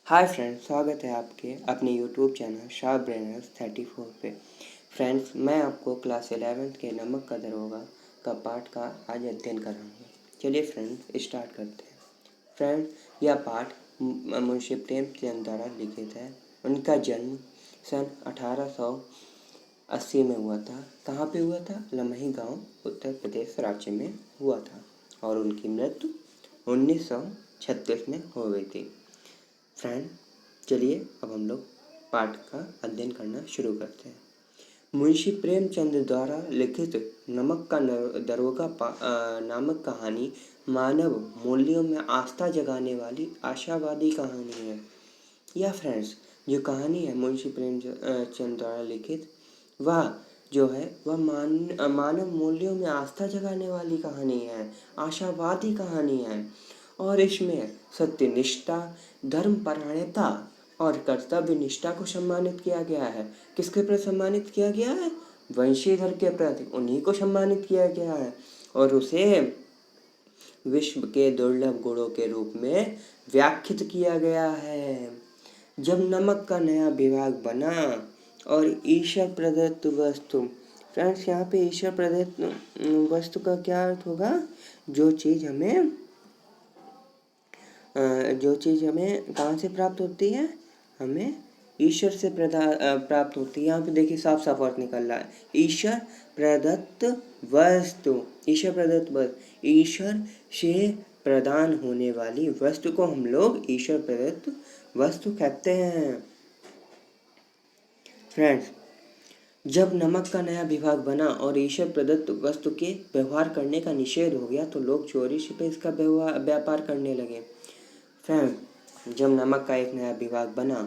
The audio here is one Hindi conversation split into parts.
हाय फ्रेंड्स, स्वागत है आपके अपने यूट्यूब चैनल शार्प ब्रेनर्स 34 पे। फ्रेंड्स, मैं आपको क्लास 11th के नमक का दरोगा का पाठ का आज अध्ययन कराऊंगा। चलिए फ्रेंड्स, स्टार्ट करते हैं। फ्रेंड्स, यह पाठ मुंशी प्रेमचंद द्वारा लिखित है। उनका जन्म सन 1880 में हुआ था। कहाँ पे हुआ था? लमही गांव, उत्तर प्रदेश राज्य में हुआ था। और उनकी मृत्यु 1936 में हो गई थी। फ्रेंड, चलिए अब हम लोग पाठ का अध्ययन करना शुरू करते हैं। मुंशी प्रेमचंद द्वारा लिखित नमक का दरोगा नामक कहानी मानव मूल्यों में आस्था जगाने वाली आशावादी कहानी है। यह फ्रेंड्स, जो कहानी है मुंशी प्रेमचंद द्वारा लिखित, वह जो है वह मानव मूल्यों में आस्था जगाने वाली कहानी है, आशावादी कहानी है। और इसमें सत्यनिष्ठा, धर्मपरायणता और कर्तव्य निष्ठा को सम्मानित किया गया है। किसके प्रति सम्मानित किया गया है? वंशीधर के प्रति, उन्हीं को सम्मानित किया गया है। और उसे विश्व के दुर्लभ गुणों के रूप में व्याख्यात किया गया है। जब नमक का नया विभाग बना और ईश्वर प्रदत्त वस्तु, फ्रेंड्स यहाँ पे ईश्वर प्रदत्त वस्तु का क्या अर्थ होगा? जो चीज़ हमें कहाँ से प्राप्त होती है? हमें ईश्वर से प्राप्त होती है। यहाँ पे देखिए साफ साफ अर्थ निकल रहा है, ईश्वर प्रदत्त वस्तु। ईश्वर प्रदत्त वस्तु, ईश्वर से प्रदान होने वाली वस्तु को हम लोग ईश्वर प्रदत्त वस्तु कहते हैं। फ्रेंड्स, जब नमक का नया विभाग बना और ईश्वर प्रदत्त वस्तु के व्यवहार करने का निषेध हो गया तो लोग चोरी छिपे इसका व्यापार करने लगे। फ्रेंड, जब नमक का एक नया विभाग बना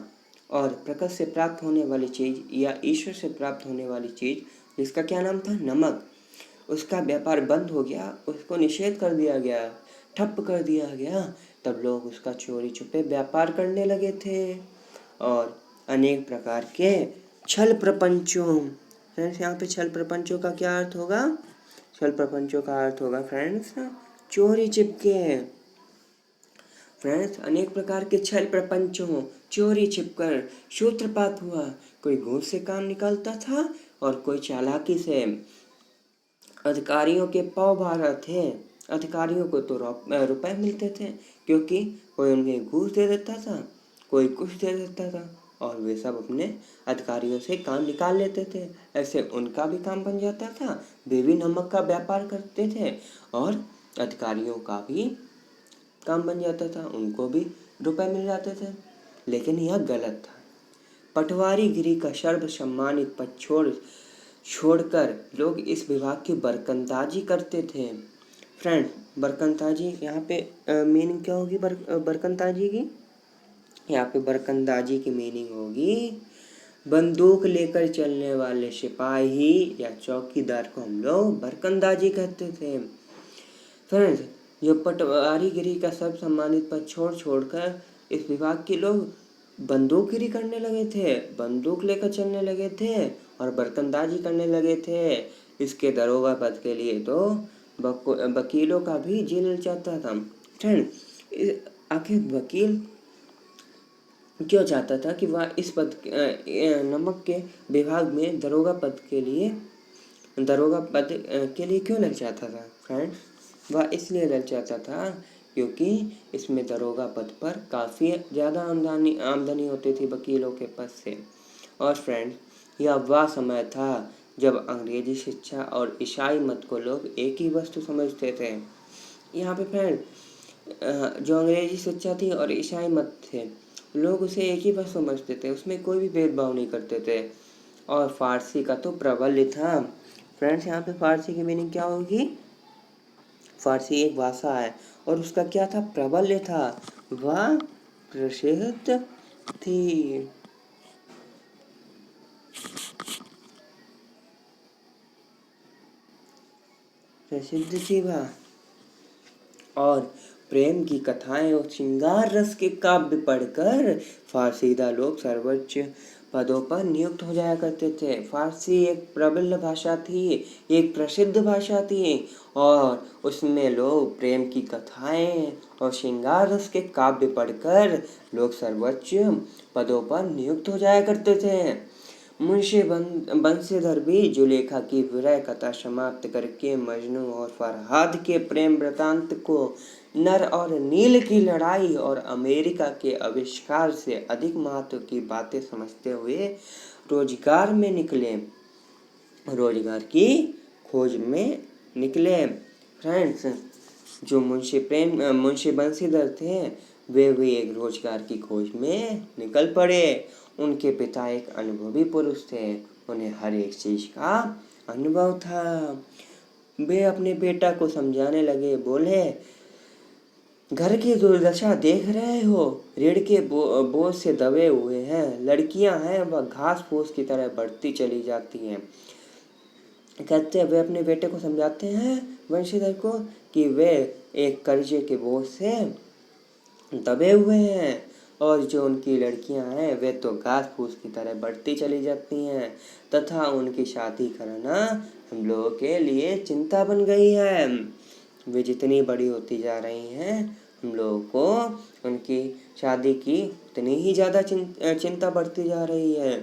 और प्रकृति से प्राप्त होने वाली चीज़ या ईश्वर से प्राप्त होने वाली चीज़, जिसका क्या नाम था? नमक, उसका व्यापार बंद हो गया, उसको निषेध कर दिया गया, ठप्प कर दिया गया। तब लोग उसका चोरी छुपे व्यापार करने लगे थे और अनेक प्रकार के छल प्रपंचों, फ्रेंड्स यहाँ पे छल प्रपंचों का क्या अर्थ होगा? छल प्रपंचों का अर्थ होगा फ्रेंड्स चोरी छिपके। फ्रेंड्स, अनेक प्रकार के छल प्रपंचों, चोरी छिपकर सूत्रपात हुआ। कोई घूस से काम निकालता था और कोई चालाकी से। अधिकारियों के पाँव भार थे। अधिकारियों को तो रुपए मिलते थे, क्योंकि कोई उन्हें घूस दे देता था, कोई कुछ दे देता था और वे सब अपने अधिकारियों से काम निकाल लेते थे। ऐसे उनका भी काम बन जाता था, वे भी नमक का व्यापार करते थे और अधिकारियों का भी काम बन जाता था, उनको भी रुपए मिल जाते थे। लेकिन यह गलत था। पटवारीगिरी का सर्व सम्मानित पद छोड़कर लोग इस विभाग की बरकंदाजी करते थे। फ्रेंड, बरकंदाजी यहाँ पे मीनिंग क्या होगी? बरकंदाजी की यहाँ पे बरकंदाजी की मीनिंग होगी बंदूक लेकर चलने वाले सिपाही या चौकीदार को हम लोग बरकंदाजी कहते थे। फ्रेंड्स, जो पटवारीगिरी का सब सम्मानित पद छोड़कर इस विभाग के लोग बंदूकगिरी करने लगे थे, बंदूक लेकर चलने लगे थे और बरकंदाजी करने लगे थे। इसके दरोगा पद के लिए तो वकीलों का भी जी ललचाता था। फ्रेंड, आखिर वकील क्यों चाहता था कि वह इस पद नमक के विभाग में दरोगा पद के लिए क्यों ललचाता था? फ्रेंड्स, वह इसलिए ललचाता था क्योंकि इसमें दरोगा पद पर काफ़ी ज़्यादा आमदनी होती थी वकीलों के पद से। और फ्रेंड्स, यह वह समय था जब अंग्रेजी शिक्षा और ईसाई मत को लोग एक ही वस्तु समझते थे। यहाँ पे फ्रेंड, जो अंग्रेजी शिक्षा थी और ईसाई मत थे, लोग उसे एक ही वस्तु समझते थे, उसमें कोई भी भेदभाव नहीं करते थे। और फारसी का तो प्रबल्य था। फ्रेंड्स, यहाँ पे फारसी की मीनिंग क्या होगी? फारसी एक भाषा है और उसका क्या था? प्रबल्य था, वह प्रसिद्ध थी। वह और प्रेम की कथाएं और श्रृंगार रस के काव्य पढ़कर फारसीदा लोग सर्वोच्च पदों पर नियुक्त हो जाया करते थे। फारसी एक प्रबल भाषा थी, एक प्रसिद्ध भाषा थी और उसमें लोग प्रेम की कथाएं और श्रृंगार रस के काव्य पढ़कर लोग सर्वोच्च पदों पर नियुक्त हो जाया करते थे। मुंशी बंशीधर भी जुलेखा की विरह कथा समाप्त करके मजनू और फरहाद के प्रेम वृतांत को नर और नील की लड़ाई और अमेरिका के आविष्कार से अधिक महत्व की बातें समझते हुए रोजगार की खोज में निकले। फ्रेंड्स, जो मुंशी बंशीधर थे वे भी एक रोजगार की खोज में निकल पड़े। उनके पिता एक अनुभवी पुरुष थे, उन्हें हर एक चीज का अनुभव था। वे अपने बेटा को समझाने लगे, बोले, घर की दुर्दशा देख रहे हो, ऋण के बोझ से दबे हुए हैं। लड़कियां हैं वह घास फूस की तरह बढ़ती चली जाती हैं। कहते हैं वे अपने बेटे को समझाते हैं वंशीधर को कि वे एक कर्जे के बोझ से दबे हुए हैं और जो उनकी लड़कियां हैं वे तो घास फूस की तरह बढ़ती चली जाती हैं तथा उनकी शादी करना हम लोगों के लिए चिंता बन गई है। वे जितनी बड़ी होती जा रही हैं हम लोगों को उनकी शादी की उतनी ही ज़्यादा चिंता बढ़ती जा रही है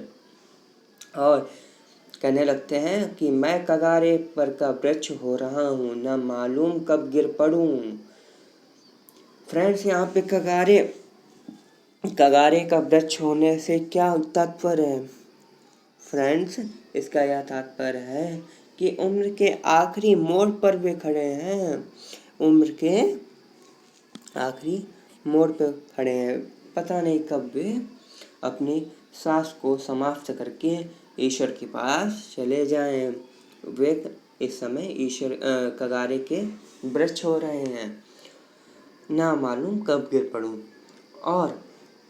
और कहने लगते हैं कि मैं कगारे पर का वृक्ष हो रहा हूँ, ना मालूम कब गिर पड़ूं। फ्रेंड्स, यहाँ पे कगारे का वृक्ष होने से क्या तात्पर्य है? फ्रेंड्स, इसका यह तात्पर्य है कि उम्र के आखिरी मोड़ पर वे खड़े हैं। उम्र के आखिरी मोड़ पर खड़े हैं। पता नहीं कब वे अपनी सांस को समाप्त करके ईश्वर के पास चले जाएं। वे इस समय कगारे के वृक्ष हो रहे हैं, ना मालूम कब गिर पड़ूं। और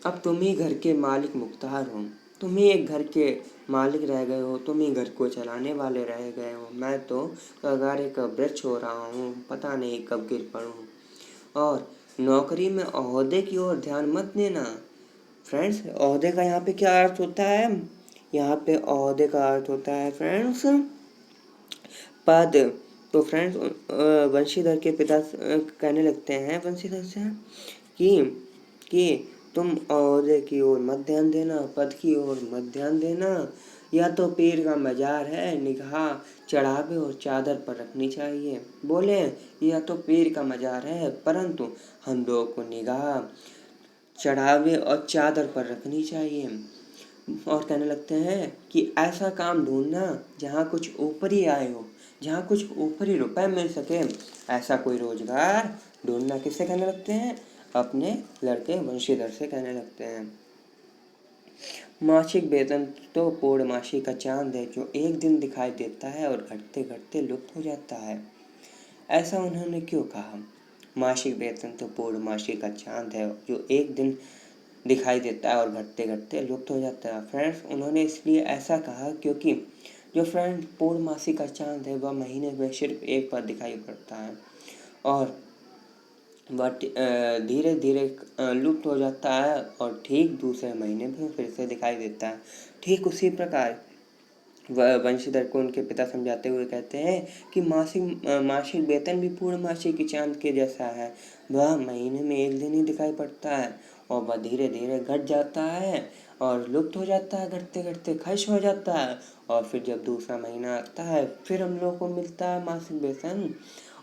अब तुम ही घर के मालिक मुख्तार हो, तुम ही एक घर के मालिक रह गए हो, तुम ही घर को चलाने वाले रह गए हो। मैं तो कगारे का वृक्ष हो रहा हूँ, पता नहीं कब गिर पड़ूं। और नौकरी में ओहदे की ओर ध्यान मत देना। फ्रेंड्स, ओहदे का यहाँ पे क्या अर्थ होता है? यहाँ पे ओहदे का अर्थ होता है फ्रेंड्स पद। तो फ्रेंड्स, वंशीधर के पिता कहने लगते हैं वंशीधर से कि तुम ओहदे की ओर मत ध्यान देना, पद की ओर मत ध्यान देना। यह तो पीर का मजार है, निगाह चढ़ावे और चादर पर रखनी चाहिए। बोले, यह तो पीर का मजार है, परंतु हम लोगों को निगाह चढ़ावे और चादर पर रखनी चाहिए। और कहने लगते हैं कि ऐसा काम ढूंढना जहाँ कुछ ऊपरी आय हो, जहाँ कुछ ऊपरी रुपए मिल सके, ऐसा कोई रोजगार ढूंढना। किससे कहने लगते हैं? अपने लड़के वंशीधर से कहने लगते हैं। मासिक वेतन तो पूर्णमासी का चांद है जो एक दिन दिखाई देता है और घटते घटते लुप्त हो जाता है। ऐसा उन्होंने क्यों कहा? मासिक वेतन तो पूर्णमासी का चांद है जो एक दिन दिखाई देता है और घटते घटते लुप्त हो जाता है। फ्रेंड्स, उन्होंने इसलिए ऐसा कहा क्योंकि जो फ्रेंड पूर्णमासी का चांद है वह महीने में सिर्फ एक बार दिखाई पड़ता है और वह धीरे धीरे लुप्त हो जाता है और ठीक दूसरे महीने में फिर से दिखाई देता है। ठीक उसी प्रकार वह वंशीधर को उनके पिता समझाते हुए कहते हैं कि मासिक वेतन भी पूर्णमासी के चांद के जैसा है। वह महीने में एक दिन ही दिखाई पड़ता है और वह धीरे धीरे घट जाता है और लुप्त हो जाता है, घटते घटते खर्च हो जाता है और फिर जब दूसरा महीना आता है फिर हम लोग को मिलता है मासिक वेतन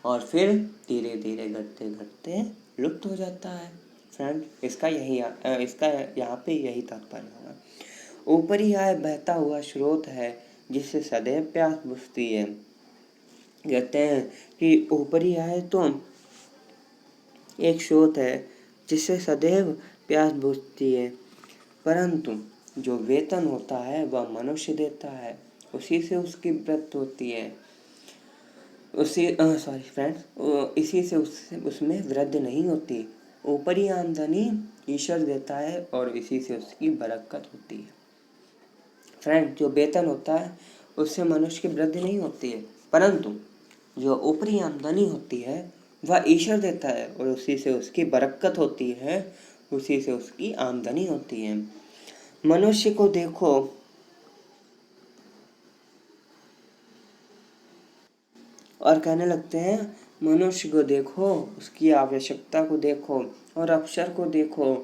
और फिर धीरे धीरे घटते घटते लुप्त हो जाता है। फ्रेंड, इसका यहाँ पे यही तात्पर्य होगा। ऊपरी आय बहता हुआ स्रोत है जिससे सदैव प्यास बुझती है। कहते हैं कि ऊपरी आय तो एक स्रोत है जिससे सदैव प्यास बुझती है, परंतु जो वेतन होता है वह मनुष्य देता है, उसी से उसकी वृत्ति होती है। इसी से उसमें वृद्धि नहीं होती। ऊपरी आमदनी ईश्वर देता है और इसी से उसकी बरकत होती है। फ्रेंड, जो वेतन होता है उससे मनुष्य की वृद्धि नहीं होती है, परंतु जो ऊपरी आमदनी होती है वह ईश्वर देता है और उसी से उसकी बरकत होती है, उसी से उसकी आमदनी होती है। मनुष्य को देखो और कहने लगते हैं, मनुष्य को देखो, उसकी आवश्यकता को देखो और अवसर को देखो,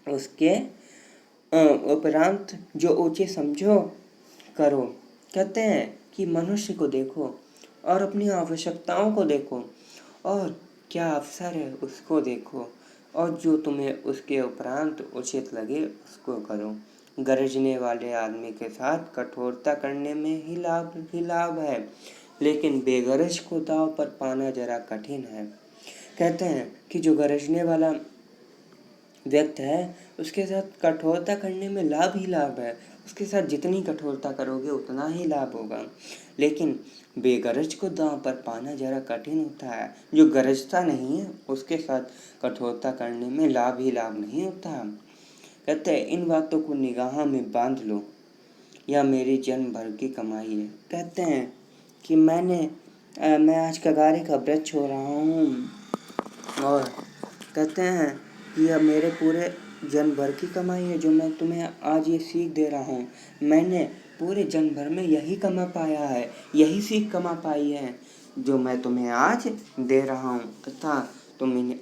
उसके उपरांत जो ऊँचे समझो करो। कहते हैं कि मनुष्य को देखो और अपनी आवश्यकताओं को देखो और क्या अवसर है उसको देखो, और जो तुम्हें उसके उपरांत उचित लगे उसको करो। गरजने वाले आदमी के साथ कठोरता करने में ही लाभ है, लेकिन बेगरज को दांव पर पाना जरा कठिन है। कहते हैं कि जो गरजने वाला व्यक्ति है उसके साथ कठोरता करने में लाभ ही लाभ है। उसके साथ जितनी कठोरता करोगे उतना ही लाभ होगा, लेकिन बेगरज को दांव पर पाना जरा कठिन होता है। जो गरजता नहीं है उसके साथ कठोरता करने में लाभ ही लाभ नहीं होता। कहते हैं इन बातों को निगाह में बांध लो, यह मेरी जन्म भर की कमाई है। कहते हैं कि मैं आज कगारे का वृक्ष हो रहा हूँ, और कहते हैं कि यह मेरे पूरे जन्म भर की कमाई है जो मैं तुम्हें आज ये सीख दे रहा हूँ। मैंने पूरे जन्म भर में यही कमा पाया है, यही सीख कमा पाई है जो मैं तुम्हें आज दे रहा हूँ। तथा तुम इन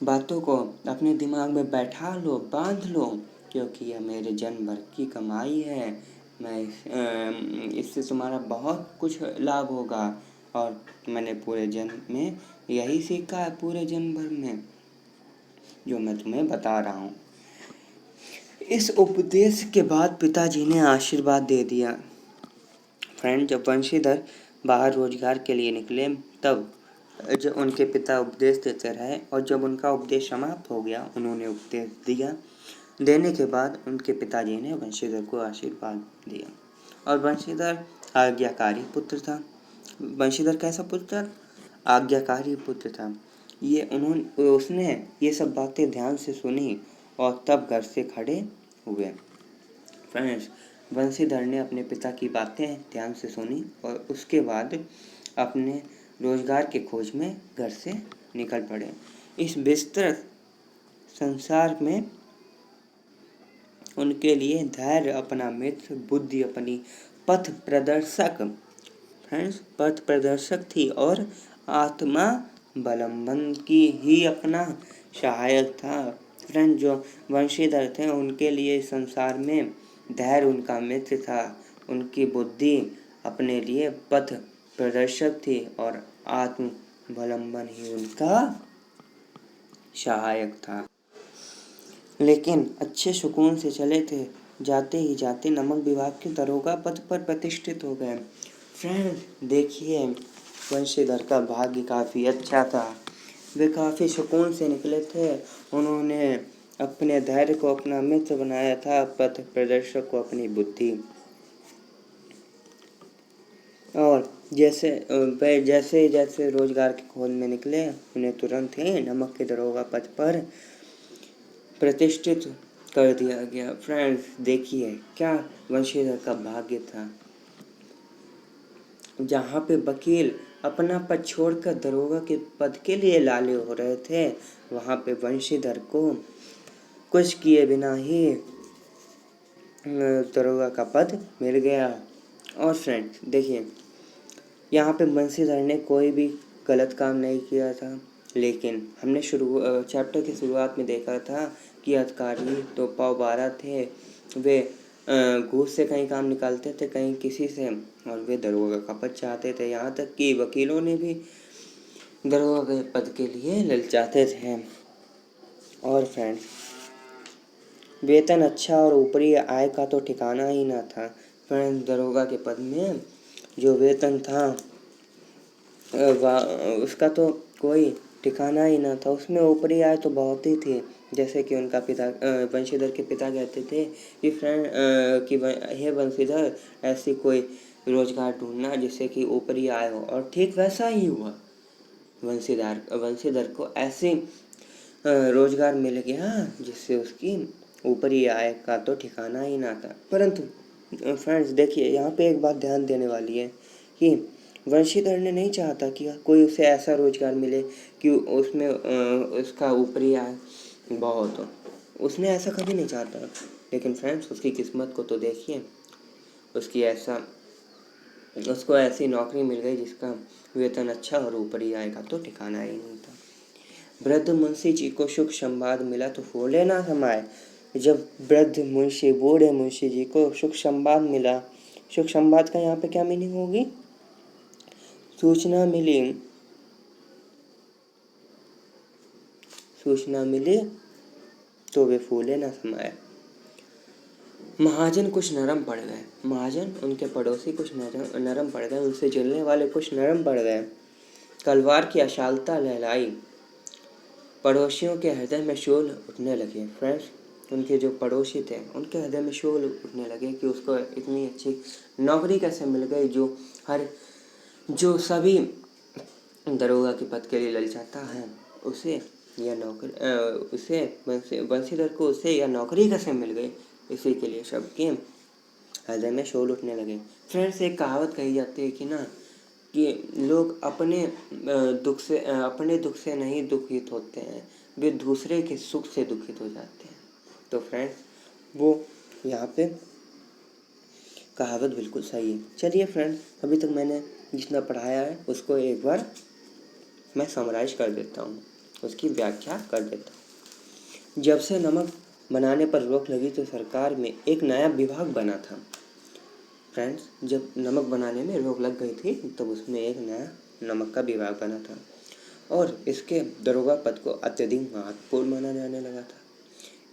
बातों को अपने दिमाग में बैठा लो, बांध लो, क्योंकि यह मेरे जन्म भर की कमाई है। इससे तुम्हारा बहुत कुछ लाभ होगा, और मैंने पूरे जन्म में यही सीखा है, पूरे जन्म भर में, जो मैं तुम्हें बता रहा हूँ। इस उपदेश के बाद पिताजी ने आशीर्वाद दे दिया। फ्रेंड, जब वंशीधर बाहर रोजगार के लिए निकले तब जब उनके पिता उपदेश देते रहे, और जब उनका उपदेश समाप्त हो गया उन्होंने उपदेश दिया। देने के बाद उनके पिताजी ने वंशीधर को आशीर्वाद दिया, और वंशीधर आज्ञाकारी पुत्र था। वंशीधर कैसा पुत्र था? आज्ञाकारी पुत्र था। उसने ये सब बातें ध्यान से सुनी और तब घर से खड़े हुए। फ्रेंड्स, वंशीधर ने अपने पिता की बातें ध्यान से सुनी और उसके बाद अपने रोजगार के खोज में घर से निकल पड़े। इस विस्तृत संसार में उनके लिए धैर्य अपना मित्र, बुद्धि अपनी पथ प्रदर्शक, फ्रेंड्स, पथ प्रदर्शक थी, और आत्मा बलम्बन की ही अपना सहायक था। फ्रेंड, जो वंशीधर थे उनके लिए संसार में धैर्य उनका मित्र था, उनकी बुद्धि अपने लिए पथ प्रदर्शक थी, और आत्म बलम्बन ही उनका सहायक था। लेकिन अच्छे सुकून से चले थे, जाते ही जाते नमक विभाग के दरोगा पद पर प्रतिष्ठित हो गए। फ्रेंड, देखिए, वंशीधर का भाग्य काफ़ी अच्छा था। वे काफ़ी सुकून से निकले थे। उन्होंने अपने धैर्य को अपना मित्र बनाया था, पथ प्रदर्शक को अपनी बुद्धि। और जैसे जैसे रोजगार के खोज में निकले उन्हें तुरंत ही नमक के दरोगा पद पर प्रतिष्ठित कर दिया गया। फ्रेंड्स, देखिए क्या वंशीधर का भाग्य था। जहाँ पे वकील अपना पद छोड़कर दरोगा के पद के लिए लाले हो रहे थे, वहाँ पे वंशीधर को कुछ किए बिना ही दरोगा का पद मिल गया। और फ्रेंड्स, देखिए, यहाँ पे वंशीधर ने कोई भी गलत काम नहीं किया था, लेकिन हमने चैप्टर की शुरुआत में देखा था कि अधिकारी तो पाव 12 थे। वे घूस से कहीं काम निकालते थे, कहीं किसी से, और वे दरोगा का पद चाहते थे। यहाँ तक कि वकीलों ने भी दरोगा के पद के लिए ललचाते थे। और फ्रेंड्स, वेतन अच्छा और ऊपरी आय का तो ठिकाना ही ना था। फ्रेंड्स, दरोगा के पद में जो वेतन था उसका तो कोई ठिकाना ही ना था। उसमें ऊपरी आय तो बहुत ही थी। जैसे कि उनका पिता, वंशीधर के पिता कहते थे कि हे वंशीधर, ऐसी कोई रोजगार ढूंढना जिससे कि ऊपरी आय हो। और ठीक वैसा ही हुआ। वंशीधर को ऐसे रोजगार मिल गया जिससे उसकी ऊपरी आय का तो ठिकाना ही ना था। परंतु फ्रेंड्स, देखिए, यहाँ पे एक बात ध्यान देने वाली है कि वंशीधर ने नहीं चाहता कि कोई उसे ऐसा रोजगार मिले कि उसमें उसका ऊपरी आय बहुत हो। उसने ऐसा कभी नहीं चाहता, लेकिन फ्रेंड्स उसकी किस्मत को तो देखिए, उसको ऐसी नौकरी मिल गई जिसका वेतन अच्छा और ऊपरी आय का तो ठिकाना ही नहीं था। वृद्ध मुंशी जी को सुख संवाद मिला तो फूले ना समाये। जब वृद्ध मुंशी, बूढ़े मुंशी जी को सुख संवाद मिला, सुख संवाद का यहाँ पे क्या मीनिंग होगी? सूचना मिली तो वे फूले ना समाये। महाजन कुछ नरम पड़ गए, महाजन उनके पड़ोसी कुछ नरम पड़ गए, उनसे जलने वाले कुछ नरम पड़ गए। तलवार की अशालता लहलाई, पड़ोसियों के हृदय में शोल उठने लगे। फ्रेंड्स, उनके जो पड़ोसी थे उनके हृदय में शोल उठने लगे कि उसको इतनी अच्छी नौकरी कैसे मिल गई, जो सभी दरोगा के पद के लिए ललचाता है, उसे बंशीधर को उसे यह नौकरी कैसे मिल गई, इसी के लिए सबके हृदय में शोल उठने लगे। फ्रेंड्स, एक कहावत कही जाती है कि ना, कि लोग अपने दुख से नहीं दुखित होते हैं, वे दूसरे के सुख से दुखित हो जाते हैं। तो फ्रेंड्स, वो यहाँ पे कहावत बिल्कुल सही है। चलिए फ्रेंड्स, अभी तक मैंने जितना पढ़ाया है उसको एक बार मैं समराइज कर देता हूँ, उसकी व्याख्या कर देता हूँ। जब से नमक बनाने पर रोक लगी तो सरकार में एक नया विभाग बना था। फ्रेंड्स, जब नमक बनाने में रोक लग गई थी तो उसमें एक नया नमक का विभाग बना था और इसके दरोगा पद को अत्यधिक महत्वपूर्ण माना जाने लगा था।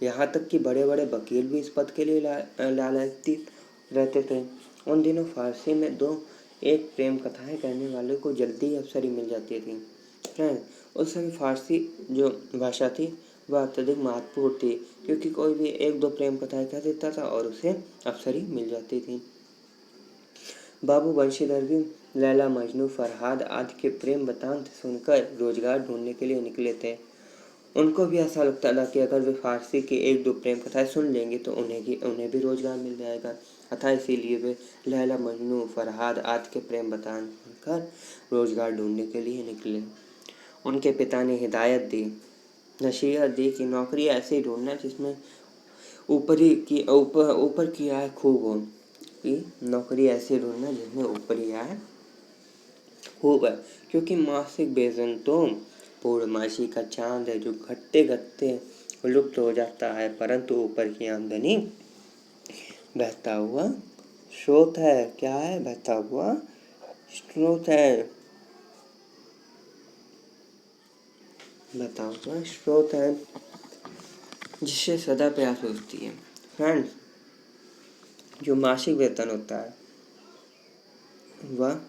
यहाँ तक कि बड़े बड़े वकील भी इस पद के लिए लालायित रहते थे। उन दिनों फारसी में एक प्रेम कथाएं कहने वाले को जल्दी अफसरी मिल जाती थी। फ्रेंड्स, उस समय फारसी जो भाषा थी वह अत्यधिक महत्वपूर्ण थी, क्योंकि कोई भी एक दो प्रेम कथाएं कह देता था और उसे अफसरी मिल जाती थी। बाबू बंशीधर भी लैला मजनू, फरहाद आदि के प्रेम वृतांत सुनकर रोजगार ढूंढने के लिए निकले थे। उनको भी ऐसा लगता था कि अगर वे फारसी की एक दो प्रेम कथाएं सुन लेंगे तो उन्हें भी रोजगार मिल जाएगा। अतः इसीलिए वे लैला मजनू, फरहाद आदि के प्रेम वृतांत सुनकर रोजगार ढूंढने के लिए निकले। उनके पिता ने नसीहत दी कि नौकरी ऐसी ढूंढना जिसमें ऊपर की आय खूब हो, कि नौकरी ऐसी ढूंढना जिसमें ऊपरी आय खूब है, क्योंकि मासिक वेतन तो पूर्णमासी का चांद है जो घटते घटते लुप्त हो जाता है, परंतु ऊपर की आमदनी बहता हुआ स्रोत है। क्या है? बहता हुआ स्रोत है, बहता हुआ स्रोत है, जिससे सदा प्यास होती है। फ्रेंड्स, जो मासिक वेतन होता है वह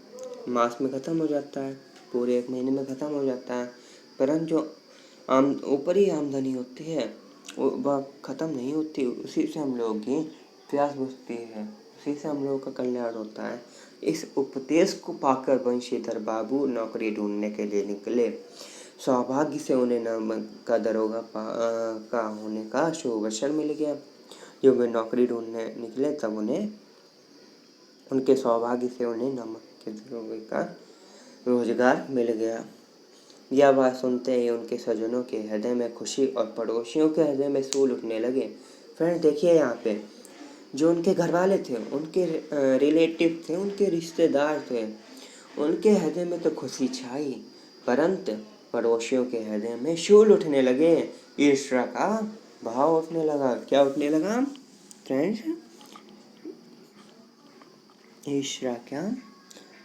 मास में ख़त्म हो जाता है, पूरे एक महीने में ख़त्म हो जाता है, परंतु जो ऊपरी आमदनी होती है वह ख़त्म नहीं होती, उसी से हम लोगों की प्यास बुझती है, उसी से हम लोगों का कल्याण होता है। इस उपदेश को पाकर बंशीधर बाबू नौकरी ढूंढने के लिए निकले। सौभाग्य से उन्हें नमक का दरोगा का होने का शुभ अवसर मिल गया। जब वे नौकरी ढूंढने निकले तब उनके सौभाग्य से उन्हें नमक के दरोगे का रोजगार मिल गया। यह बात सुनते ही उनके स्वजनों के हृदय में खुशी और पड़ोसियों के हृदय में सूल उठने लगे। फ्रेंड, देखिए यहाँ पे जो उनके घर वाले थे, उनके रिलेटिव थे, उनके रिश्तेदार थे, उनके हृदय में तो खुशी छाई, परंतु पड़ोसियों के हृदय में शूल उठने लगे, ईर्ष्या का भाव उठने लगा। क्या उठने लगा फ्रेंड्स? ईर्ष्या का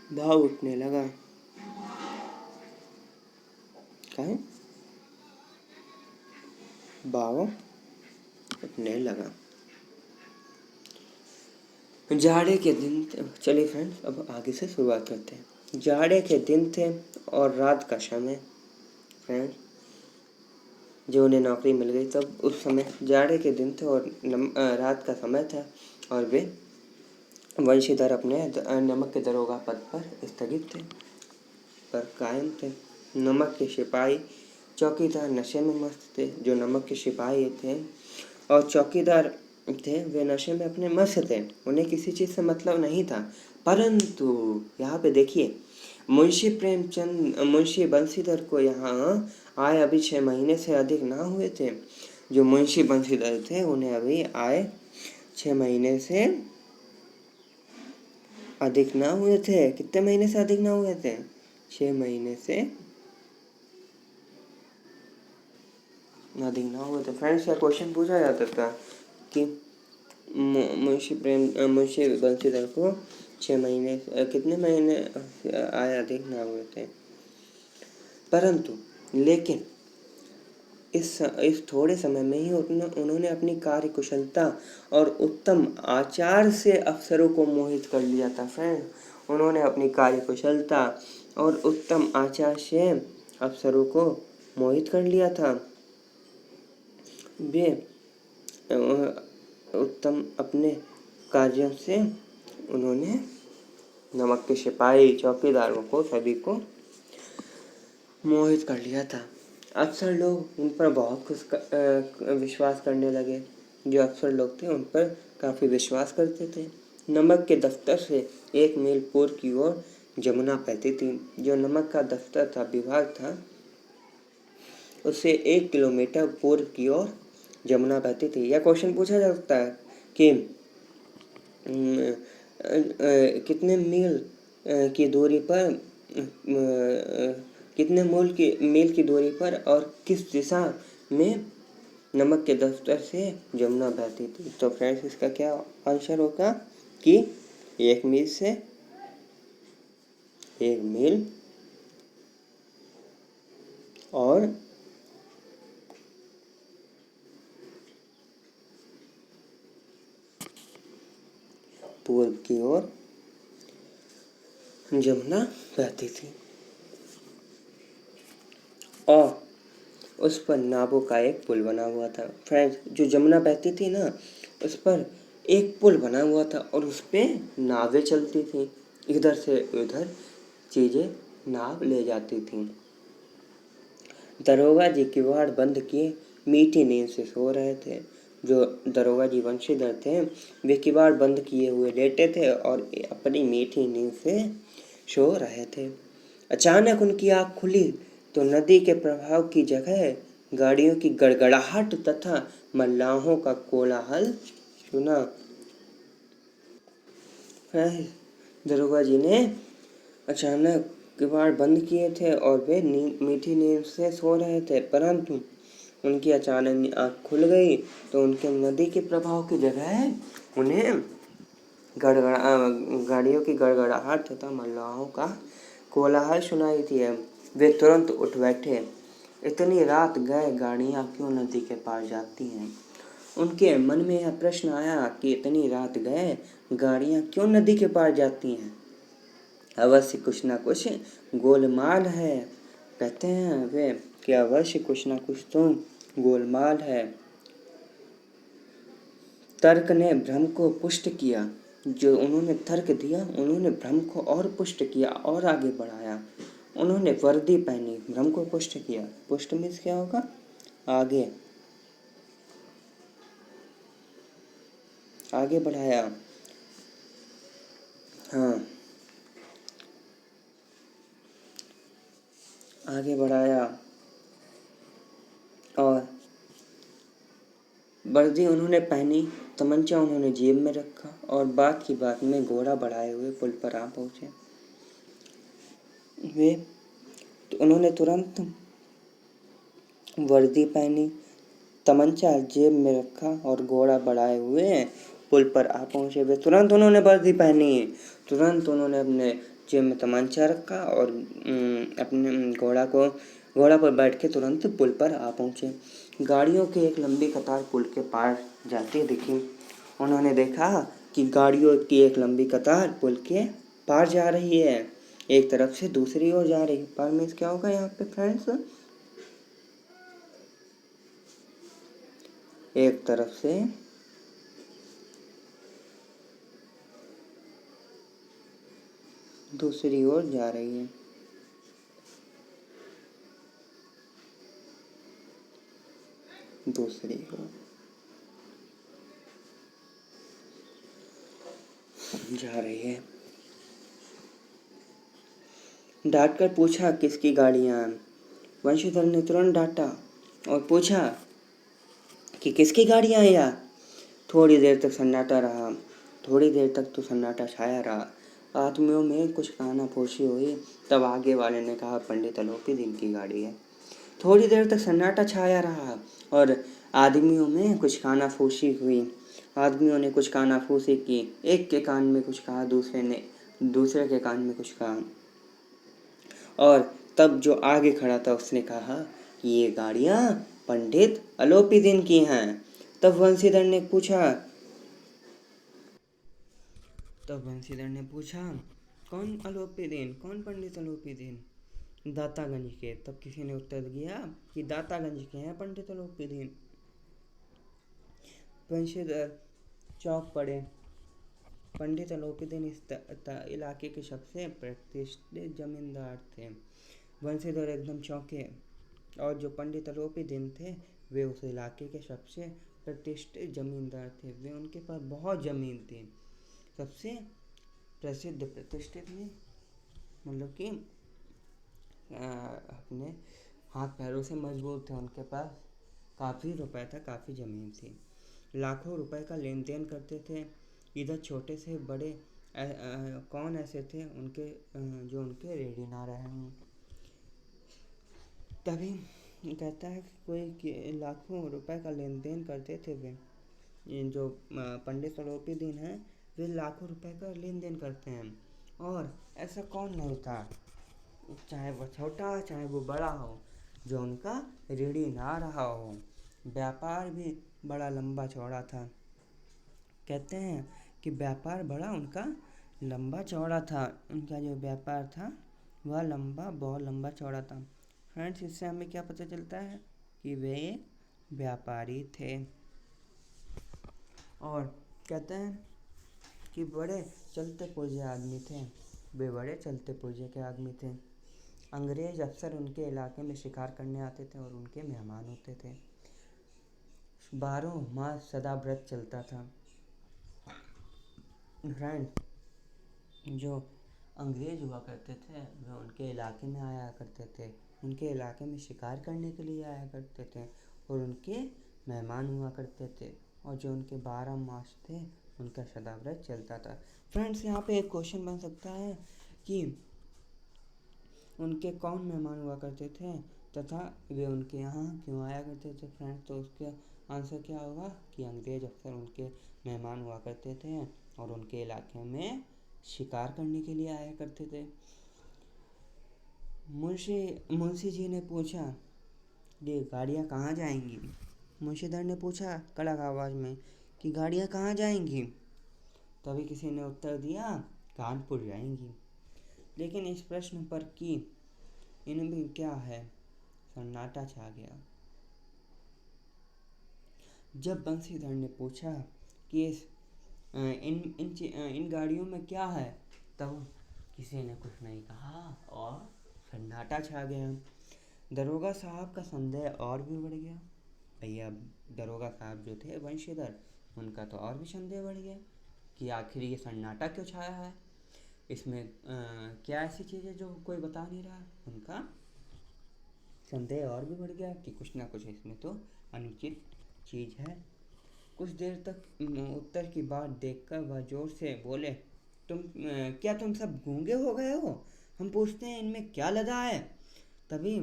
भाव उठने लगा। क्या है? भाव उठने लगा। जाड़े के दिन थे। चलिए फ्रेंड्स, अब आगे से शुरुआत करते हैं। जाड़े के दिन थे और रात का समय। फ्रेंड्स, जो उन्हें नौकरी मिल गई तब उस समय जाड़े के दिन थे और रात का समय था और वे वंशीधर अपने नमक के दरोगा पद पर स्थगित थे, पर कायम थे। नमक के सिपाही चौकीदार नशे में मस्त थे। जो नमक के सिपाही थे और चौकीदार थे वे नशे में अपने मस्त थे, उन्हें किसी चीज़ से मतलब नहीं था। परंतु यहाँ पे देखिए, मुंशी बंशीधर को यहाँ आए अभी 6 महीने से अधिक ना हुए थे। जो मुंशी बंशीधर थे उन्हें अभी आय 6 महीने से अधिक ना हुए थे। कितने महीने से अधिक ना हुए थे? 6 महीने से अधिक ना हुए थे। फ्रेंड्स, क्या क्वेश्चन पूछा जाता था कि मुंशी बंशीधर को 6 महीने कितने महीने आय अधिक ना हुए थे। परंतु लेकिन इस थोड़े समय में ही उन्होंने अपनी कार्य कुशलता और उत्तम आचार से अफसरों को मोहित कर लिया था। फ्रेंड, उन्होंने अपनी कार्य कुशलता और उत्तम आचार से अफसरों को मोहित कर लिया था। वे उत्तम अपने कार्यों से उन्होंने नमक के सिपाही, चौकीदारों को, सभी को मोहित कर लिया था। अफसर लोग उन पर बहुत विश्वास करने लगे। जो अफसर लोग थे उन पर काफ़ी विश्वास करते थे। नमक के दफ्तर से 1 मील पूर्व की ओर जमुना बहती थी। जो नमक का दफ्तर था, विभाग था, उससे 1 किलोमीटर पूर्व की ओर जमुना बहती थी। यह क्वेश्चन पूछा जा सकता है कि कितने मील की दूरी पर कितने मील की दूरी पर और किस दिशा में नमक के दफ्तर से जमुना बहती थी। तो फ्रेंड्स, इसका क्या आंसर होगा कि 1 मील से 1 मील और पूर्व की ओर जमुना बहती थी और उस पर नावों का एक पुल बना हुआ था। फ्रेंड्स, जो जमुना बहती थी ना, उस पर एक पुल बना हुआ था और उस पे नावें चलती थी। इधर से उधर चीज़ें नाव ले जाती थी। दरोगा जी किवाड़ बंद किए मीठी नींद से सो रहे थे। जो दरोगा जी बंशीधर थे, वे किवाड़ बंद किए हुए लेटे थे और अपनी मीठी नींद से सो रहे थे। अचानक उनकी आँख खुली तो नदी के प्रवाह की जगह गाड़ियों की गड़गड़ाहट तथा मल्लाहों का कोलाहल सुना। दरोगा जी ने अचानक किवाड़ बंद किए थे और वे मीठी नींद से सो रहे थे, परंतु उनकी अचानक आँख खुल गई तो उनके नदी के प्रवाह की जगह उन्हें गाड़ियों की गड़गड़ाहट तथा मल्लाहों का कोलाहल सुनाई थी। वे तुरंत उठ बैठे। इतनी रात गए गाड़ियाँ क्यों नदी के पार जाती हैं? उनके मन में यह प्रश्न आया कि इतनी रात गए गाड़ियाँ क्यों नदी के पार जाती हैं। अवश्य कुछ ना कुछ गोलमाल है। कहते हैं वे कि अवश्य कुछ ना कुछ तो गोलमाल है। तर्क ने भ्रम को पुष्ट किया। जो उन्होंने तर्क दिया, उन्होंने भ्रम को और पुष्ट किया और आगे बढ़ाया। उन्होंने वर्दी पहनी, भ्रम को पुष्ट किया। पुष्ट मीन्स क्या होगा? आगे आगे बढ़ाया। हाँ, आगे बढ़ाया और वर्दी उन्होंने पहनी, तमंचा उन्होंने जेब में रखा और बात की बात में घोड़ा बढ़ाए हुए पुल पर आ पहुंचे। वे तो उन्होंने तुरंत वर्दी पहनी, तमंचा जेब में रखा और घोड़ा बढ़ाए हुए पुल पर आ पहुंचे। वे तुरंत उन्होंने वर्दी पहनी, तुरंत उन्होंने अपने जेब में तमंचा रखा और अपने घोड़ा पर बैठ के तुरंत पुल पर आ पहुंचे। गाड़ियों की एक लंबी कतार पुल के पार जाती दिखी। उन्होंने देखा कि गाड़ियों की एक लंबी कतार पुल के पार जा रही है, एक तरफ से दूसरी ओर जा रही है। पार मीन्स क्या होगा यहाँ पे फ्रेंड्स? एक तरफ से दूसरी ओर जा रही है। दूसरी ओर जा रही है। डांट कर पूछा, किसकी गाड़ियाँ? बंशीधर ने तुरंत डांटा और पूछा, कि किसकी गाड़ियाँ हैं यहाँ। थोड़ी देर तक सन्नाटा रहा। थोड़ी देर तक तो सन्नाटा छाया रहा। आदमियों में कुछ कानाफूसी हुई। तब आगे वाले ने कहा, पंडित अलोपीदीन की गाड़ी है। थोड़ी देर तक सन्नाटा छाया रहा और आदमियों में कुछ कानाफूसी हुई। आदमियों ने कुछ कानाफूसी की। एक के कान में कुछ कहा, दूसरे के कान में कुछ कहा। और तब जो आगे खड़ा था उसने कहा, ये गाड़ियाँ पंडित अलोपीदीन की हैं। तब बंशीधर ने पूछा, कौन अलोपीदीन, कौन पंडित अलोपीदीन। दातागंज के। तब किसी ने उत्तर दिया कि दातागंज के हैं पंडित अलोपीदीन। बंशीधर चौंक पड़े। पंडित अलोपीदीन इस इलाके के सबसे प्रतिष्ठित जमींदार थे। बंशीधर एकदम चौंके। और जो पंडित अलोपीदीन थे वे उस इलाके के सबसे प्रतिष्ठित जमींदार थे। वे उनके पास बहुत ज़मीन थी। सबसे प्रसिद्ध, प्रतिष्ठित में मतलब कि अपने हाथ पैरों से मजबूत थे। उनके पास काफ़ी रुपए था, काफ़ी ज़मीन थी। लाखों रुपए का लेन देन करते थे। इधर छोटे से बड़े कौन ऐसे थे उनके जो उनके रेडी ना रहे हों। तभी कहता है कि कोई लाखों रुपए का लेन देन करते थे वे। ये जो पंडित अलोपीदीन हैं वे लाखों रुपए का लेन देन करते हैं। और ऐसा कौन नहीं था, चाहे वो छोटा चाहे वो बड़ा हो, जो उनका ऋणी ना रहा हो। व्यापार भी बड़ा लंबा चौड़ा था। कहते हैं कि व्यापार बड़ा उनका लंबा चौड़ा था। उनका जो व्यापार था वह बहुत लंबा चौड़ा था। फ्रेंड्स, इससे हमें क्या पता चलता है कि वे एक व्यापारी थे। और कहते हैं कि बड़े चलते पुर्जे आदमी थे। वे बड़े चलते पुर्जे के आदमी थे। अंग्रेज अक्सर उनके इलाके में शिकार करने आते थे और उनके मेहमान होते थे। 12 मास सदा व्रत चलता था। फ्रेंड, जो अंग्रेज हुआ करते थे वे उनके इलाके में आया करते थे। उनके इलाके में शिकार करने के लिए आया करते थे और उनके मेहमान हुआ करते थे। और जो उनके 12 मास थे उनका सदा व्रत चलता था। फ्रेंड्स, यहाँ पे एक क्वेश्चन बन सकता है कि उनके कौन मेहमान हुआ करते थे तथा वे उनके यहाँ क्यों आया करते थे। फ्रेंड्स, तो उसके आंसर क्या होगा कि अंग्रेज अक्सर उनके मेहमान हुआ करते थे और उनके इलाके में शिकार करने के लिए आया करते थे। मुंशी जी ने पूछा, ये गाड़ियाँ कहाँ जाएंगी। मुंशीधर ने पूछा कड़क आवाज़ में कि गाड़ियाँ कहाँ जाएंगी। तभी किसी ने उत्तर दिया, कानपुर जाएंगी। लेकिन इस प्रश्न पर कि इनमें क्या है, सन्नाटा छा गया। जब बंशीधर ने पूछा कि इन गाड़ियों में क्या है, तब किसी ने कुछ नहीं कहा और सन्नाटा छा गया। दरोगा साहब का संदेह और भी बढ़ गया। भैया दरोगा साहब जो थे बंशीधर, उनका तो और भी संदेह बढ़ गया कि आखिर ये सन्नाटा क्यों छाया है। इसमें क्या ऐसी चीज़ है जो कोई बता नहीं रहा। उनका संदेह और भी बढ़ गया कि कुछ ना कुछ इसमें तो अनुचित चीज़ है। कुछ देर तक उत्तर की बात देखकर वह जोर से बोले, क्या तुम सब गूंगे हो गए हो। हम पूछते हैं इनमें क्या लदा है। तभी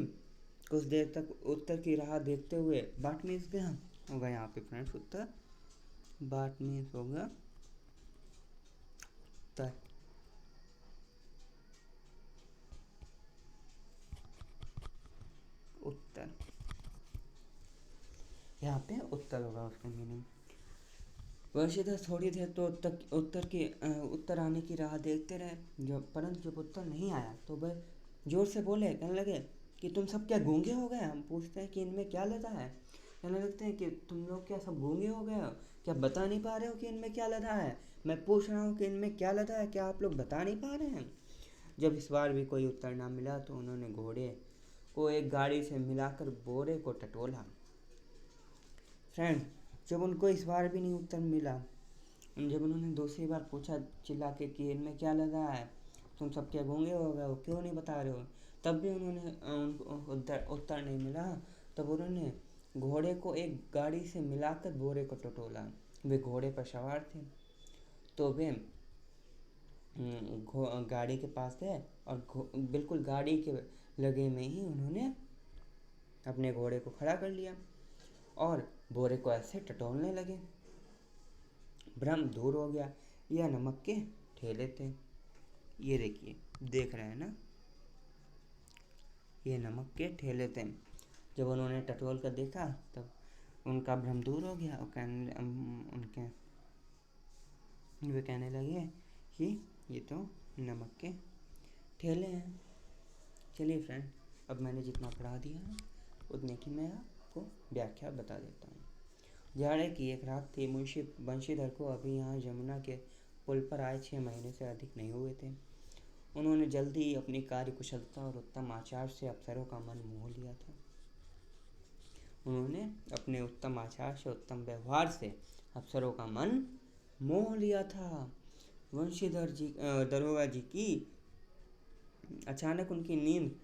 कुछ देर तक उत्तर की राह देखते हुए बाट मीन्स गया होगा। यहाँ पे फ्रेंड्स उत्तर बाट मीन्स होगा उत्तर। उत्तर यहाँ पे उत्तर होगा उसका मीनिंग। बंशीधर थोड़ी देर तो उत्तर आने की राह देखते रहे। परंतु जब उत्तर नहीं आया तो वह जोर से बोले, कहने लगे कि तुम सब क्या गूंगे हो गए। हम पूछते हैं कि इनमें क्या लदा है। कहने लगते हैं कि तुम लोग क्या सब गूंगे हो गए हो, क्या बता नहीं पा रहे हो कि इनमें क्या लदा है। मैं पूछ रहा हूँ कि इनमें क्या लदा है, क्या आप लोग बता नहीं पा रहे हैं। जब इस बार भी कोई उत्तर ना मिला तो उन्होंने घोड़े को एक गाड़ी से मिलाकर बोरे को टटोला। फ्रेंड, जब उनको इस बार भी नहीं उत्तर मिला, जब उन्होंने दूसरी बार पूछा चिल्ला के कि इनमें क्या लगा है, तुम सब क्या गूंगे हो गए हो, क्यों नहीं बता रहे हो, तब भी उन्होंने उत्तर नहीं मिला। तब उन्होंने घोड़े को एक गाड़ी से मिलाकर बोरे को टटोला। वे घोड़े पर सवार थे, तो वे गाड़ी के पास गए और बिल्कुल गाड़ी के लगे में ही उन्होंने अपने घोड़े को खड़ा कर लिया और बोरे को ऐसे टटोलने लगे। भ्रम दूर हो गया। यह नमक के ठेले थे। ये देखिए, देख रहे हैं ना, ये नमक के ठेले थे। जब उन्होंने टटोल कर देखा तब उनका भ्रम दूर हो गया और वे कहने लगे कि ये तो नमक के ठेले हैं। चलिए फ्रेंड, अब मैंने जितना पढ़ा दिया है उतने की मैं आपको व्याख्या बता देता हूँ। जाड़े की एक रात थी। मुंशी बंशीधर को अभी यहाँ यमुना के पुल पर आए 6 महीने से अधिक नहीं हुए थे। उन्होंने जल्दी ही अपनी कार्य कुशलता और उत्तम आचार से अफसरों का मन मोह लिया था। उन्होंने अपने उत्तम आचार से, उत्तम व्यवहार से अफसरों का मन मोह लिया था। वंशीधर जी दरोगा जी की अचानक उनकी नींद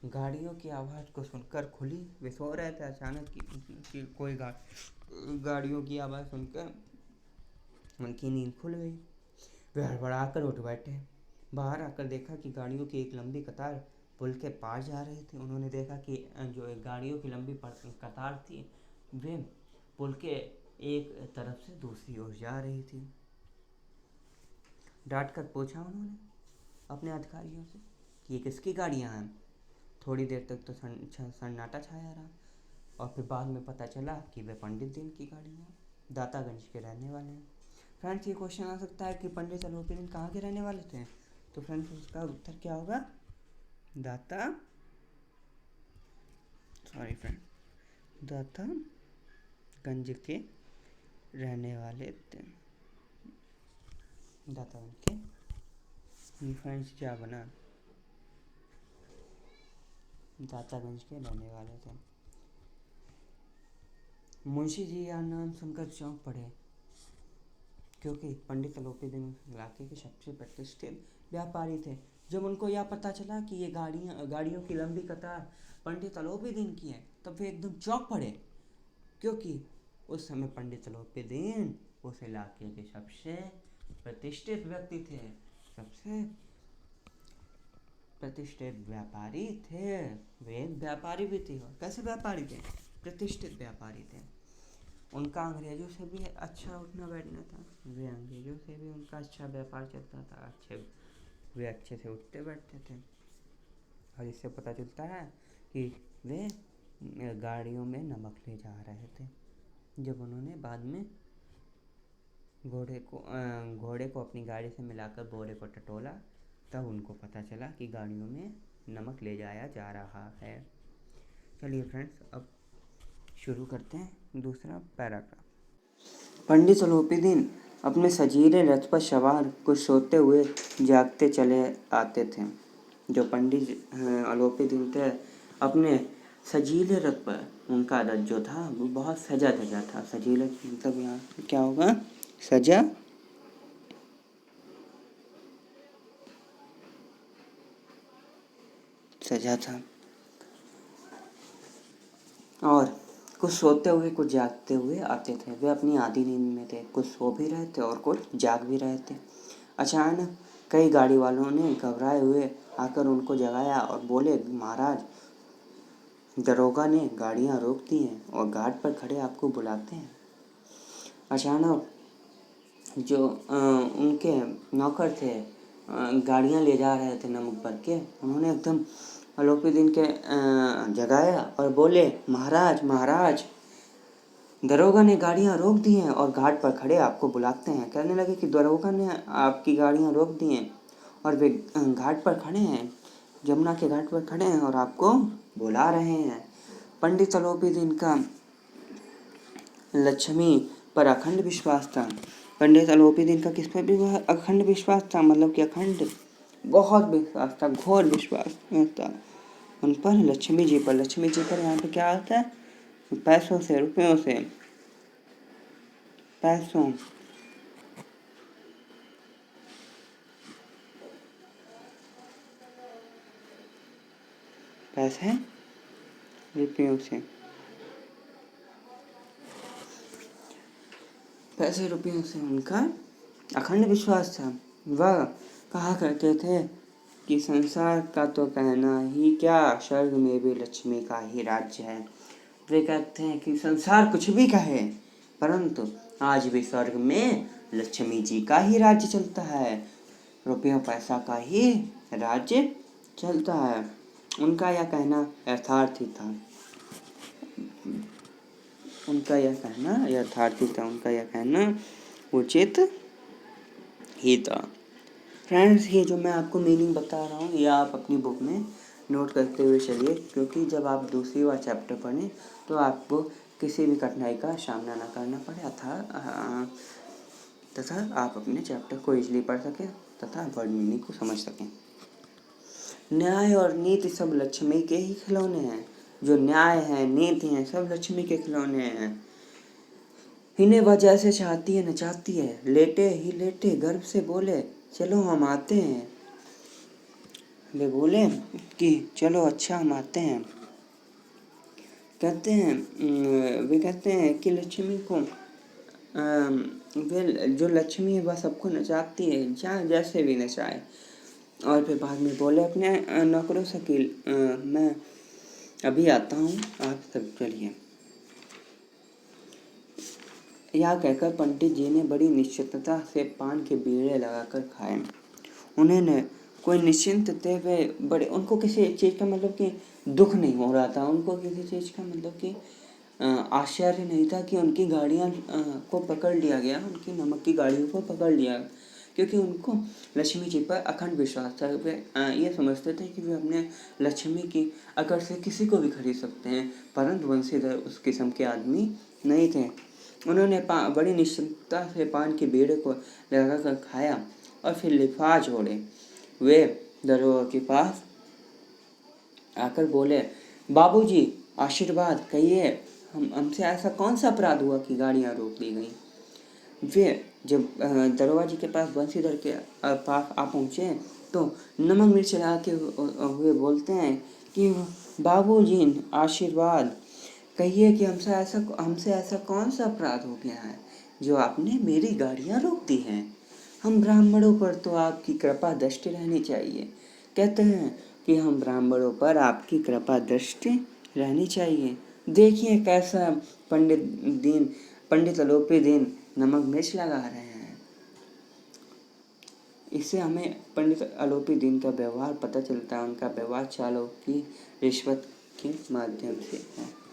गाड़ियों की आवाज़ को सुनकर खुली। वे सो रहे थे, अचानक की कोई गाड़ियों की आवाज़ सुनकर उनकी नींद खुल गई। वे हड़बड़ाकर उठ बैठे। बाहर आकर देखा कि गाड़ियों की एक लंबी कतार पुल के पार जा रही थी। उन्होंने देखा कि जो गाड़ियों की लंबी कतार थी वे पुल के एक तरफ से दूसरी ओर जा रही थी। डांट कर पूछा उन्होंने अपने अधिकारियों से कि ये किसकी गाड़ियाँ हैं। थोड़ी देर तक तो सन्नाटा छाया रहा और फिर बाद में पता चला कि वे पंडित दीन की गाड़ियाँ दातागंज के रहने वाले हैं। फ्रेंड्स, ये क्वेश्चन आ सकता है कि पंडित अलोपीदीन कहाँ के रहने वाले थे। तो फ्रेंड्स, उसका उत्तर क्या होगा? दातागंज के रहने वाले थे। दातागंज के फ्रेंड्स क्या बना? दातागंज के रहने वाले थे। मुंशी जी यह नाम सुनकर चौंक पड़े, क्योंकि पंडित अलोपीदीन इलाके के सबसे प्रतिष्ठित व्यापारी थे। जब उनको यह पता चला कि ये गाड़ियों की लंबी कतार पंडित अलोपीदीन की है, तब वे एकदम चौंक पड़े, क्योंकि उस समय पंडित अलोपीदीन उस इलाके के सबसे प्रतिष्ठित व्यक्ति थे, सबसे प्रतिष्ठित व्यापारी थे। वे व्यापारी भी थे। और कैसे व्यापारी थे? प्रतिष्ठित व्यापारी थे। उनका अंग्रेजों से भी अच्छा उठना बैठना था। वे अंग्रेजों से भी उनका अच्छा व्यापार चलता था। वे अच्छे से उठते बैठते थे। और इससे पता चलता है कि वे गाड़ियों में नमक ले जा रहे थे। जब उन्होंने बाद में घोड़े को अपनी गाड़ी से मिलाकर बोरे को टटोला, तब उनको पता चला कि गाड़ियों में नमक ले जाया जा रहा है। चलिए फ्रेंड्स, अब शुरू करते हैं दूसरा पैराग्राफ। पंडित अलोपीदीन अपने सजीले रथ पर सवार कुछ सोते हुए जागते चले आते थे। जो पंडित अलोपीदीन थे, अपने सजीले रथ पर, उनका रथ जो था वो बहुत सजा धजा था। सजीले मतलब यहाँ क्या होगा? सजा सजा था। और कुछ सोते हुए कुछ जागते हुए आते थे। वे अपनी आधी नींद में थे। कुछ सो भी रहे थे और कुछ जाग भी रहे थे। अचानक कई गाड़ी वालों ने घबराए हुए आकर उनको जगाया और बोले, महाराज, दरोगा ने गाड़ियाँ रोक दी हैं और घाट पर खड़े आपको बुलाते हैं। अचानक जो उनके नौकर थे, गाड़ियाँ ले जा रहे थे नमक भर के, उन्होंने एकदम अलोपीदीन के जगाया और बोले, महाराज, महाराज, दरोगा ने गाड़ियाँ रोक दी हैं और घाट पर खड़े आपको बुलाते हैं। कहने लगे कि दरोगा ने आपकी गाड़ियाँ रोक दी हैं और वे घाट पर खड़े हैं, यमुना के घाट पर खड़े हैं और आपको बुला रहे हैं। पंडित अलोपीदीन का लक्ष्मी पर अखंड विश्वास था। पंडित अलोपीदीन का किस पर भी अखंड विश्वास था? मतलब कि अखंड, बहुत विश्वास था, घोर विश्वास था उन पर, लक्ष्मी जी पर। लक्ष्मी जी पर यहाँ पे क्या आता है? पैसों से, रुपयों से, पैसों, पैसे, रुपयों से। पैसे रुपयों से उनका अखंड विश्वास था। वह कहा करते थे कि संसार का तो कहना ही क्या, स्वर्ग में भी लक्ष्मी का ही राज्य है। वे कहते हैं कि संसार कुछ भी कहे, परंतु आज भी स्वर्ग में लक्ष्मी जी का ही राज्य चलता है, रुपया पैसा का ही राज्य चलता है। उनका यह कहना यथार्थ ही था। उनका यह कहना उचित ही था। फ्रेंड्स, ये जो मैं आपको मीनिंग बता रहा हूँ, ये आप अपनी बुक में नोट करते हुए चलिए, क्योंकि जब आप दूसरी बार चैप्टर पढ़ें तो आपको किसी भी कठिनाई का सामना न करना पड़े तथा आप अपने चैप्टर को इजीली पढ़ सकें तथा वर्ड मीनिंग को समझ सकें। न्याय और नीति सब लक्ष्मी के ही खिलौने हैं। जो न्याय है, नीति है, सब लक्ष्मी के खिलौने हैं। इन्हें वह जैसे चाहती है नचाती है। लेटे ही लेटे गर्व से बोले, चलो हम आते हैं। वे बोले कि चलो अच्छा हम आते हैं। वे कहते हैं कि लक्ष्मी को जो लक्ष्मी है वह सबको नचाती है, चाहे जैसे भी नचाए। और फिर बाद में बोले अपने नौकरों से कि मैं अभी आता हूँ, आप सब चलिए। यह कहकर पंडित जी ने बड़ी निश्चितता से पान के बीड़े लगाकर खाए। उन्होंने कोई निश्चिंत थे, वे उनको किसी चीज़ का मतलब कि दुख नहीं हो रहा था। उनको किसी चीज़ का मतलब कि आश्चर्य नहीं था कि उनकी गाड़ियाँ को पकड़ लिया गया, उनकी नमक की गाड़ियों को पकड़ लिया, क्योंकि उनको लक्ष्मी जी पर अखंड विश्वास था। वे ये समझते थे कि वे अपने लक्ष्मी की अकड़ से किसी को भी खरीद सकते हैं, परंतु वंशीधर उस किस्म के आदमी नहीं थे। उन्होंने बड़ी निश्चिंतता से पान के बीड़े को लगा कर खाया और फिर लिफाज ओढ़े वे दरोगा के पास आकर बोले, बाबूजी आशीर्वाद, कहिए हमसे ऐसा कौन सा अपराध हुआ कि गाड़ियाँ रोक दी गई। वे जब दरोगा जी के पास बंसीधर के पास आ पहुँचे तो नमक मिर्च लगा के हुए बोलते हैं कि बाबूजी आशीर्वाद, कहिए कि हमसे ऐसा कौन सा अपराध हो गया है जो आपने मेरी गाड़ियाँ रोक दी हैं। हम ब्राह्मणों पर तो आपकी कृपा दृष्टि रहनी चाहिए। कहते हैं कि हम ब्राह्मणों पर आपकी कृपा दृष्टि रहनी चाहिए। देखिए कैसा पंडित अलोपी दीन नमक मिर्च लगा रहे हैं। इससे हमें पंडित अलोपी दीन का व्यवहार पता चलता है, उनका व्यवहार चालों की रिश्वत के माध्यम से है।